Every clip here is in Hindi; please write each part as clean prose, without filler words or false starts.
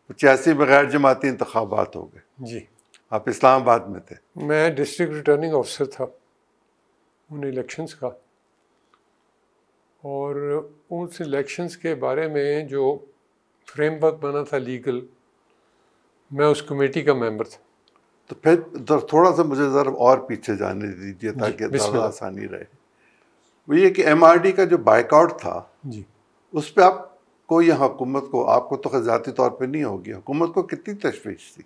85 में गैर जमाती इंतखाबात हो गए। जी, आप इस्लामाबाद में थे। मैं डिस्ट्रिक्ट रिटर्निंग ऑफिसर था उन इलेक्शंस का, और उस इलेक्शंस के बारे में जो फ्रेमवर्क बना था लीगल, मैं उस कमेटी का मेंबर था। तो फिर थोड़ा सा मुझे ज़रा और पीछे जाने दीजिए ताकि ज़्यादा बिस्मिल्लाह। आसानी रहे। वो ये कि एमआरडी का जो बाइकआउट था, जी, उस पर आपको या हुकूमत को, आपको तो ज़ाती तौर पे नहीं होगी, हुकूमत को कितनी तशवीश थी?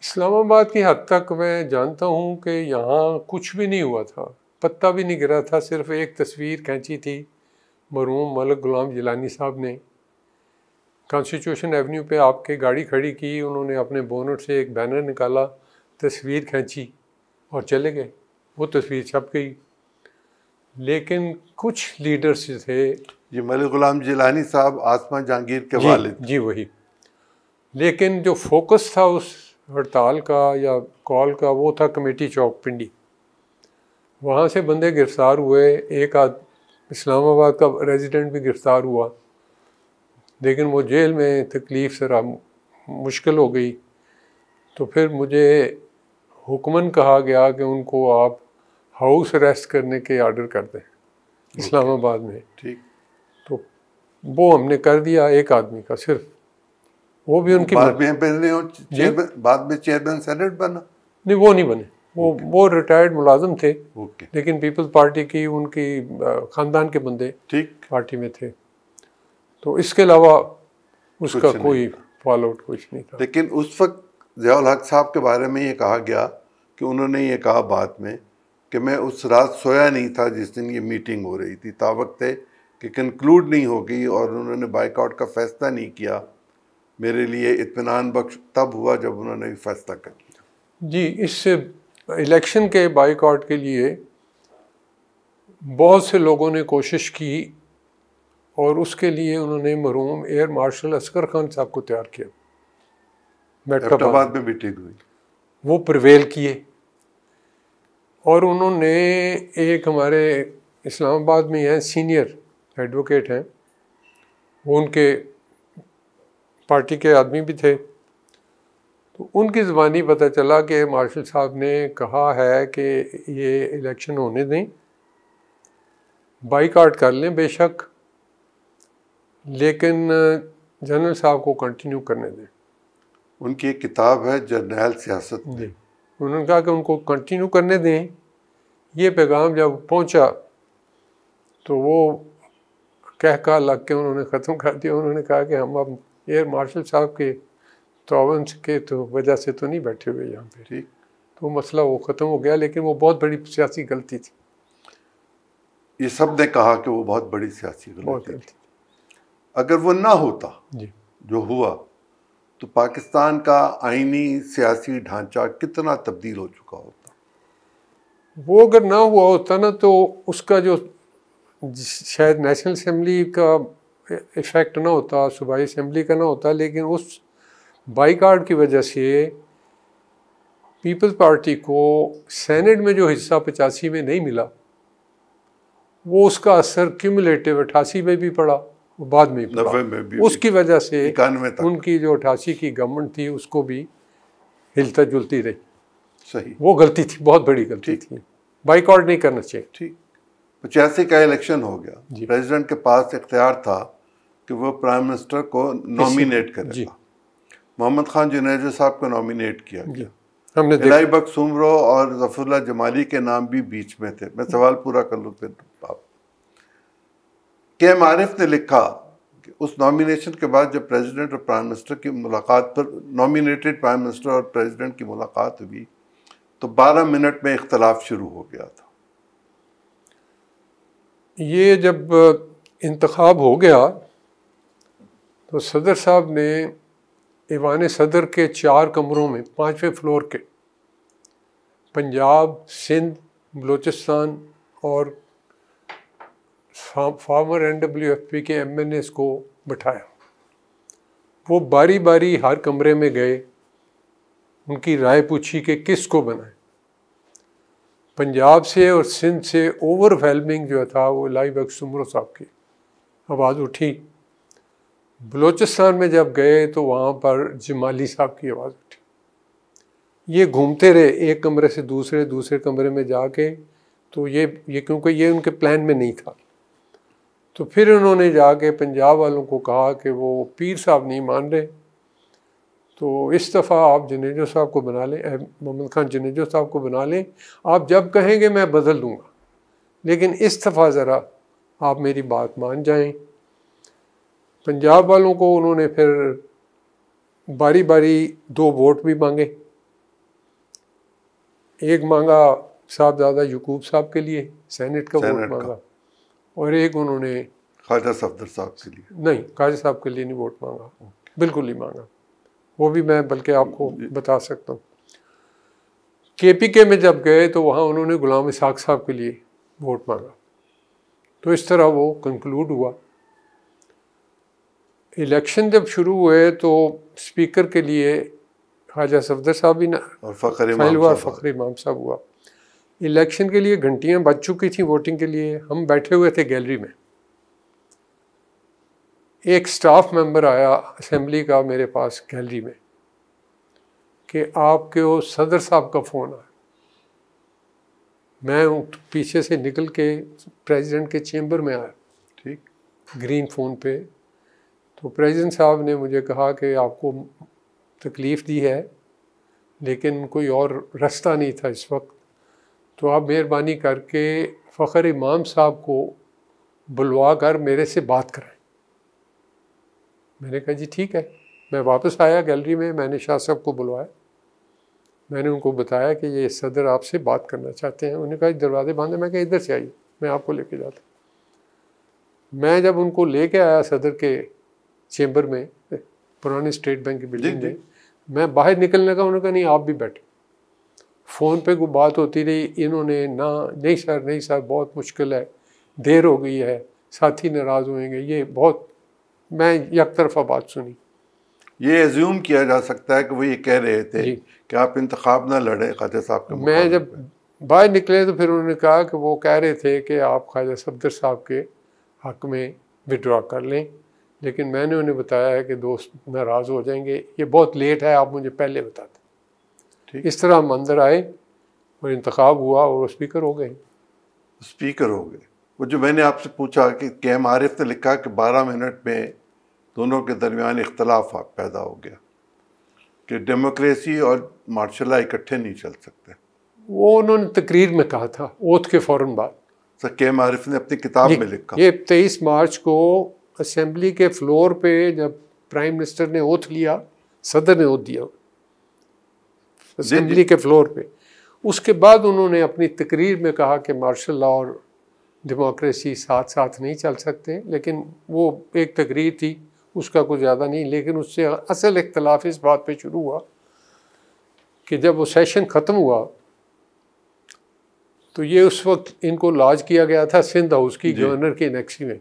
इस्लामाबाद की हद तक मैं जानता हूँ कि यहाँ कुछ भी नहीं हुआ था, पत्ता भी नहीं गिरा था। सिर्फ एक तस्वीर खींची थी मरहूम मलिक गुलाम जिलानी साहब ने, कॉन्स्टिट्यूशन एवेन्यू पे आपके गाड़ी खड़ी की, उन्होंने अपने बोनट से एक बैनर निकाला, तस्वीर खींची और चले गए। वो तस्वीर छप गई। लेकिन कुछ लीडर्स थे, ये मलिक गुलाम जिलानी साहब आसमा जहांगीर के वालिद। जी वही। लेकिन जो फोकस था उस हड़ताल का या कॉल का, वो था कमेटी चौक पिंडी। वहाँ से बंदे गिरफ्तार हुए, एक इस्लामाबाद का रेजिडेंट भी गिरफ्तार हुआ, लेकिन वो जेल में तकलीफ़ से मुश्किल हो गई। तो फिर मुझे हुक्मन कहा गया कि उनको आप हाउस अरेस्ट करने के आर्डर कर दें इस्लामाबाद में। ठीक। तो वो हमने कर दिया, एक आदमी का सिर्फ, वो भी उनकी बाद में चेयरमैन सेनेट बना? नहीं, वो नहीं बने। वो रिटायर्ड मुलाजिम थे। ओके। लेकिन पीपल्स पार्टी की उनकी ख़ानदान के बंदे ठीक पार्टी में थे। तो इसके अलावा उसका कोई फॉल आउट कुछ नहीं था। लेकिन उस वक्त ज़ियाउल हक साहब के बारे में ये कहा गया कि उन्होंने ये कहा बाद में कि मैं उस रात सोया नहीं था जिस दिन ये मीटिंग हो रही थी, तावक्त थे कि कंक्लूड नहीं होगी, और उन्होंने बाइकआउट का फ़ैसला नहीं किया। मेरे लिए इत्मीनान बख्श तब हुआ जब उन्होंने भी फैसला कर लिया। जी, इस इलेक्शन के बाइकआउट के लिए बहुत से लोगों ने कोशिश की, और उसके लिए उन्होंने मरहूम एयर मार्शल असगर खान साहब को तैयार किया। एबटाबाद में मीटिंग हुई, वो प्रिवेल किए, और उन्होंने एक हमारे इस्लामाबाद में हैं सीनियर एडवोकेट हैं, वो उनके पार्टी के आदमी भी थे। तो उनकी ज़बानी पता चला कि मार्शल साहब ने कहा है कि ये इलेक्शन होने दें, बाइकआउट कर लें बेशक, लेकिन जनरल साहब को कंटिन्यू करने दें। उनकी एक किताब है जर्नैल सियासत में। जी, उन्होंने कहा कि उनको कंटिन्यू करने दें। ये पैगाम जब पहुंचा तो वो कह लग के उन्होंने ख़त्म कर दिया। उन्होंने कहा कि हम अब एयर मार्शल साहब के तआवुन के तो वजह से तो नहीं बैठे हुए यहाँ पे। ठीक। तो मसला वो ख़त्म हो गया, लेकिन वो बहुत बड़ी सियासी गलती थी। ये सब ने कहा कि वो बहुत बड़ी सियासी गलती थी। अगर वो ना होता जी, जो हुआ, तो पाकिस्तान का आईनी सियासी ढांचा कितना तब्दील हो चुका होता। वो अगर ना हुआ होता ना, तो उसका जो शायद नेशनल असम्बली का इफ़ेक्ट ना होता, सूबाई असम्बली का ना होता, लेकिन उस बाइकआउट की वजह से पीपल्स पार्टी को सेनेट में जो हिस्सा 85 में नहीं मिला, वो उसका असर क्यूमुलेटिव 88 में भी पड़ा, वो बाद में पड़ा। 90 में भी, उसकी वजह से 91 तक उनकी जो 88 की गवर्नमेंट थी उसको भी हिलता जुलती रही। सही। वो गलती थी, बहुत बड़ी गलती थी। बाइकआउट नहीं करना चाहिए। ठीक। 85 का इलेक्शन हो गया, प्रेसिडेंट के पास इख्तियार था कि वो प्राइम मिनिस्टर को नॉमिनेट करेगा। मोहम्मद खान जुनेजो साहब को नॉमिनेट किया गया। हमने इलाही बख्श सुमरो और ज़फ़रुल्लाह जमाली के नाम भी बीच में थे। मैं सवाल पूरा कर लूँ फिर आप। के मारिफ ने लिखा कि उस नॉमिनेशन के बाद जब प्रेसिडेंट और प्राइम मिनिस्टर की मुलाकात पर, नॉमिनेटेड प्राइम मिनिस्टर और प्रेसिडेंट की मुलाकात हुई, तो 12 मिनट में इख्तलाफ शुरू हो गया था। ये जब इंतखाब हो गया तो सदर साहब ने ईवान सदर के 4 कमरों में 5वें फ्लोर के पंजाब, सिंध, बलूचिस्तान और फार्मर NWFP के MNAs को बिठाया। वो बारी बारी हर कमरे में गए, उनकी राय पूछी कि किस को बनाए। पंजाब से और सिंध से ओवरवेलमिंग जो था वो इलाही बख्श सुमरो साहब की आवाज़ उठी। बलूचिस्तान में जब गए तो वहाँ पर जमाली साहब की आवाज़ उठी। ये घूमते रहे एक कमरे से दूसरे कमरे में जाके, तो ये क्योंकि ये उनके प्लान में नहीं था। तो फिर उन्होंने जाके पंजाब वालों को कहा कि वो पीर साहब नहीं मान रहे, तो इस दफ़ा आप जनेजो साहब को बना लें, मोहम्मद खान जनेजो साहब को बना लें, आप जब कहेंगे मैं बदल दूँगा, लेकिन इस दफ़ा ज़रा आप मेरी बात मान जाएं। पंजाब वालों को उन्होंने फिर बारी बारी 2 वोट भी मांगे। एक मांगा साहबजादा यकूब साहब के लिए, सेनेट का वोट मांगा, और एक उन्होंने ख्वाजा सफदर साहब के लिए, नहीं ख्वाजा साहब के लिए नहीं वोट मांगा, बिल्कुल नहीं मांगा। वो भी मैं बल्कि आपको बता सकता हूँ। KPK में जब गए तो वहाँ उन्होंने गुलाम इसहाक साहब के लिए वोट मांगा। तो इस तरह वो कंक्लूड हुआ। इलेक्शन जब शुरू हुए तो स्पीकर के लिए ख्वाजा सफदर साहब भी ना और फ़खर इमाम साहब हुआ। इलेक्शन के लिए घंटियाँ बज चुकी थी वोटिंग के लिए। हम बैठे हुए थे गैलरी में। एक स्टाफ मेंबर आया असेंबली का मेरे पास गैलरी में कि आपके वो सदर साहब का फ़ोन आया। मैं पीछे से निकल के प्रेसिडेंट के चेंबर में आया, ठीक, ग्रीन फ़ोन पे। तो प्रेसिडेंट साहब ने मुझे कहा कि आपको तकलीफ़ दी है, लेकिन कोई और रास्ता नहीं था इस वक्त, तो आप मेहरबानी करके फ़खर इमाम साहब को बुलवा कर मेरे से बात कराएं। मैंने कहा जी ठीक है। मैं वापस आया गैलरी में, मैंने शाह साहब को बुलवाया। मैंने उनको बताया कि ये सदर आपसे बात करना चाहते हैं। उन्होंने कहा दरवाजे बंद है। मैं कहा इधर से आइए, मैं आपको लेके जाता। मैं जब उनको लेके आया सदर के चेंबर में, पुरानी स्टेट बैंक की बिल्डिंग में, मैं बाहर निकलने का, उन्होंने कहा नहीं आप भी बैठे। फ़ोन पे कोई बात होती रही, इन्होंने नहीं सर बहुत मुश्किल है, देर हो गई है, साथी नाराज़ होंगे, ये बहुत, मैं एक तरफा बात सुनी। ये एज्यूम किया जा सकता है कि वो ये कह रहे थे कि आप इंतखाब ना लड़े ख्वाजा साहब के। मैं जब बाहर निकले तो फिर उन्होंने कहा कि वो कह रहे थे कि आप ख्वाजा सफदर साहब के हक़ में विड्रॉ कर लें, लेकिन मैंने उन्हें बताया है कि दोस्त नाराज़ हो जाएंगे, ये बहुत लेट है, आप मुझे पहले बताते। ठीक, इस तरह हम अंदर आए और इंतखाब हुआ और वो स्पीकर हो गए। स्पीकर हो गए। वो जो मैंने आपसे पूछा कि KM आरिफ ने लिखा कि 12 मिनट में दोनों के दरमियान इख्तलाफ पैदा हो गया कि डेमोक्रेसी और मार्शल लॉ इकट्ठे नहीं चल सकते। वो उन्होंने तकरीर में कहा था, ओथ के फ़ौरन बाद। सर KM आरिफ ने अपनी किताब में लिखा। ये 23 मार्च को असेंबली के फ्लोर पे जब प्राइम मिनिस्टर ने ओथ लिया, सदर ने ओथ दिया असेंबली के फ्लोर पे, उसके बाद उन्होंने अपनी तकरीर में कहा कि मार्शल लॉ और डेमोक्रेसी साथ साथ नहीं चल सकते। लेकिन वो एक तकरीर थी, उसका कुछ ज़्यादा नहीं। लेकिन उससे असल इख्तलाफ इस बात पे शुरू हुआ कि जब वो सेशन ख़त्म हुआ तो ये उस वक्त इनको लॉज किया गया था सिंध हाउस की गवर्नर के एनेक्सी में।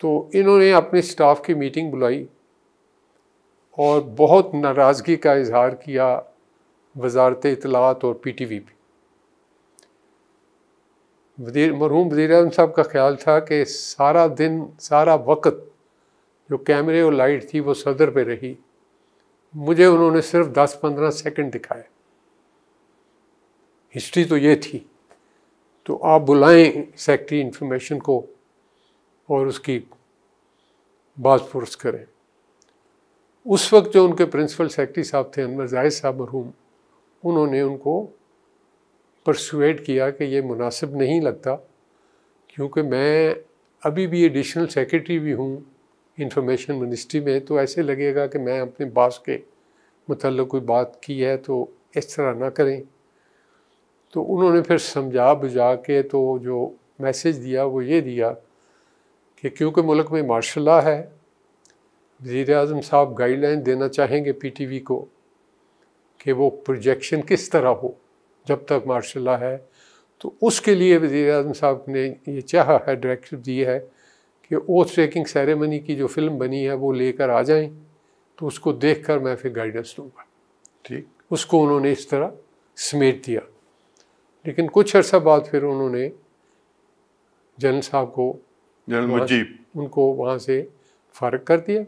तो इन्होंने अपने स्टाफ की मीटिंग बुलाई और बहुत नाराज़गी का इजहार किया वजारत इत्तलात और PTV पे। मरहूम वज़ीर-ए-आज़म साहब का ख्याल था कि सारा दिन, सारा वक्त जो कैमरे और लाइट थी वो सदर पे रही, मुझे उन्होंने सिर्फ 10-15 सेकंड दिखाए। हिस्ट्री तो ये थी, तो आप बुलाएं सेक्रेटरी इंफॉर्मेशन को और उसकी बात पुरस करें। उस वक्त जो उनके प्रिंसिपल सेक्रेटरी साहब थे, अनवर जाहिद साहब मरहूम, उन्होंने उनको परसुएड किया कि ये मुनासिब नहीं लगता, क्योंकि मैं अभी भी एडिशनल सेक्रेटरी भी हूँ इंफॉर्मेशन मिनिस्ट्री में, तो ऐसे लगेगा कि मैं अपने बॉस के मतलब कोई बात की है, तो इस तरह ना करें। तो उन्होंने फिर समझा बुझा के तो जो मैसेज दिया वो ये दिया कि क्योंकि मुल्क में मार्शल लॉ है, वज़ीर-ए-आज़म साहब गाइडलाइन देना चाहेंगे PTV को कि वो प्रोजेक्शन किस तरह हो जब तक मार्शल लॉ है। तो उसके लिए वज़ीर-ए-आज़म साहब ने ये चाहा है, डायरेक्टिव दी है कि ओथ टेकिंग सेरेमनी की जो फिल्म बनी है वो लेकर आ जाएं, तो उसको देखकर मैं फिर गाइडेंस दूँगा। ठीक, उसको उन्होंने इस तरह समेट दिया। लेकिन कुछ अर्सा बाद फिर उन्होंने जनरल साहब को, जनरल मुजीब, उनको वहाँ से फारिग कर दिया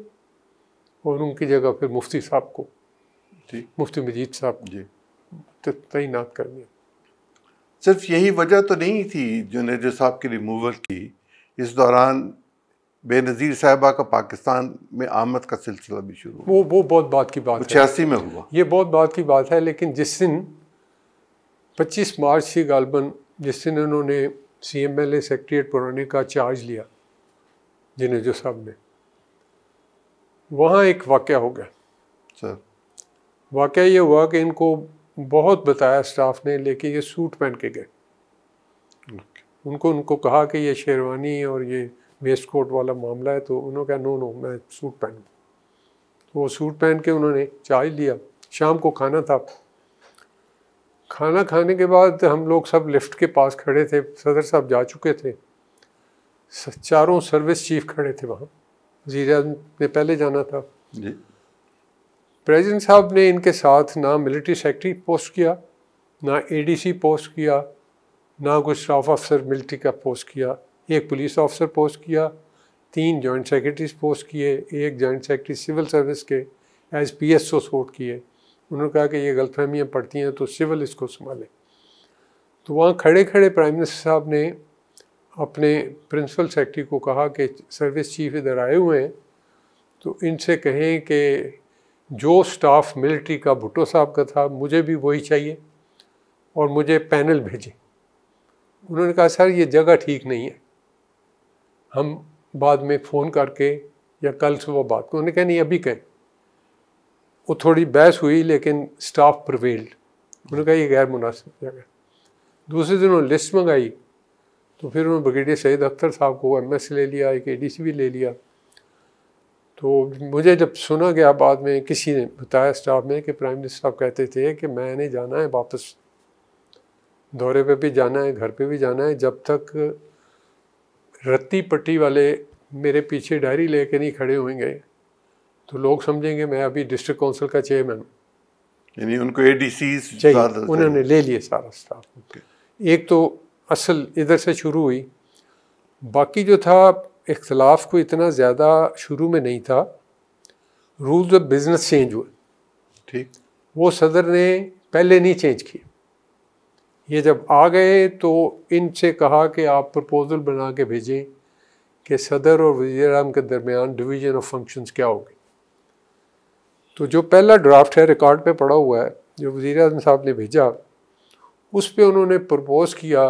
और उनकी जगह फिर मुफ्ती साहब को, मुफ्ती मजीद साहब को तैनात कर दिया। सिर्फ यही वजह तो नहीं थी जुनेजो साहब की रिमूवल की, इस दौरान बेनज़ीर साहिबा का पाकिस्तान में आमद का सिलसिला भी शुरू हुआ। वो बहुत बात की बात है, 86 में हुआ, ये बहुत बात की बात है। लेकिन जिस दिन 25 मार्च थी गालबन, जिस दिन उन्होंने CMLA सेक्रेटरीट पुराने का चार्ज लिया जुनेजो साहब ने, वहाँ एक वाक़या हो गया सर। वाक़या ये हुआ कि इनको बहुत बताया स्टाफ ने, लेके ये सूट पहन के गए। उनको कहा कि ये शेरवानी और ये वेस्ट कोट वाला मामला है, तो उन्होंने कहा नो मैं सूट पहनूँ। तो वो सूट पहन के उन्होंने चाय लिया। शाम को खाना था। खाना खाने के बाद हम लोग सब लिफ्ट के पास खड़े थे, सदर साहब जा चुके थे, चारों सर्विस चीफ खड़े थे वहाँ। वज़ीर-ए-आज़म ने पहले जाना था जी। प्रेसिडेंट साहब ने इनके साथ ना मिलिट्री सेक्रेटरी पोस्ट किया, ना ADC पोस्ट किया, ना कोई स्टाफ अफसर मिलिट्री का पोस्ट किया, एक पुलिस ऑफिसर पोस्ट किया, 3 जॉइंट सेक्रेटरीज पोस्ट किए, एक जॉइंट सेक्रेटरी सिविल सर्विस के एज PSO सपोर्ट किए। उन्होंने कहा कि ये गलतफहमियाँ पड़ती हैं तो सिविल इसको संभाले। तो वहाँ खड़े खड़े प्राइम मिनिस्टर साहब ने अपने प्रिंसिपल सेक्रेटरी को कहा कि सर्विस चीफ इधर आए हुए हैं, तो इनसे कहें कि जो स्टाफ मिलिट्री का भुट्टो साहब का था मुझे भी वही चाहिए और मुझे पैनल भेजें। उन्होंने कहा सर ये जगह ठीक नहीं है, हम बाद में फ़ोन करके या कल सुबह बात को। उन्होंने कहा नहीं अभी कहें। वो थोड़ी बहस हुई लेकिन स्टाफ प्रिवेल्ड। उन्होंने कहा ये गैर मुनासिब जगह। दूसरे दिन उन्होंने लिस्ट मंगाई, तो फिर उन्होंने ब्रिगेडियर सईद अख्तर साहब को MS ले लिया, एक ADC भी ले लिया। तो मुझे जब सुना गया बाद में, किसी ने बताया स्टाफ में कि प्राइम मिनिस्टर साहब कहते थे कि मैंने जाना है वापस, दौरे पे भी जाना है, घर पे भी जाना है, जब तक रत्ती पट्टी वाले मेरे पीछे डायरी लेके नहीं खड़े होंगे तो लोग समझेंगे मैं अभी डिस्ट्रिक्ट काउंसिल का चेयरमैन हूँ। यानी उनको ADCs चाहिए, उन्होंने ले लिए सारा स्टाफ। एक तो असल इधर से शुरू हुई, बाकी जो था इख्तलाफ को इतना ज़्यादा शुरू में नहीं था। रूल्स ऑफ बिजनेस चेंज हुए, ठीक, वो सदर ने पहले नहीं चेंज किए। ये जब आ गए तो इनसे कहा कि आप प्रपोजल बना के भेजें कि सदर और वज़ीर-ए-आज़म के दरमियान डिवीज़न ऑफ फंक्शंस क्या होगी। तो जो पहला ड्राफ्ट है रिकॉर्ड पे पड़ा हुआ है, जो वज़ीर-ए-आज़म साहब ने भेजा, उस पे उन्होंने प्रपोज़ किया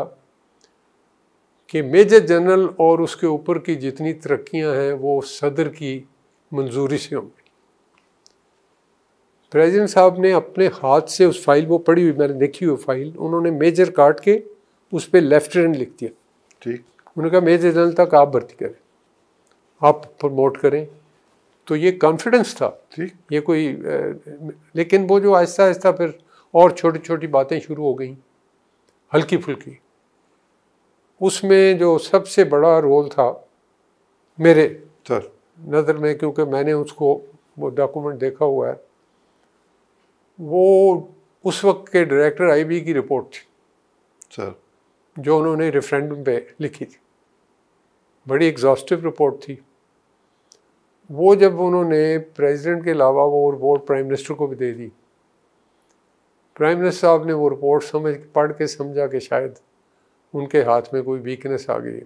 कि मेजर जनरल और उसके ऊपर की जितनी तरक्कियां हैं वो सदर की मंजूरी से होंगी। प्रेसिडेंट साहब ने अपने हाथ से उस फाइल, वो पड़ी हुई मैंने देखी हुई फाइल, उन्होंने मेजर काट के उस पर लेफ्टिनेंट लिख दिया। ठीक, उन्होंने कहा मेजर जनरल तक आप भर्ती करें, आप प्रमोट करें। तो ये कॉन्फिडेंस था, ठीक, ये कोई लेकिन वो जो आहिस्ता आहिस्ता फिर और छोटी छोटी बातें शुरू हो गई, हल्की फुल्की। उसमें जो सबसे बड़ा रोल था मेरे सर, नज़र में, क्योंकि मैंने उसको वो डॉक्यूमेंट देखा हुआ है, वो उस वक्त के डायरेक्टर IB की रिपोर्ट थी सर, जो उन्होंने रेफरेंडम पे लिखी थी। बड़ी एग्जॉस्टिव रिपोर्ट थी वो। जब उन्होंने प्रेसिडेंट के अलावा वो रिपोर्ट प्राइम मिनिस्टर को भी दे दी, प्राइम मिनिस्टर साहब ने वो रिपोर्ट पढ़ के समझा कि शायद उनके हाथ में कोई वीकनेस आ गई।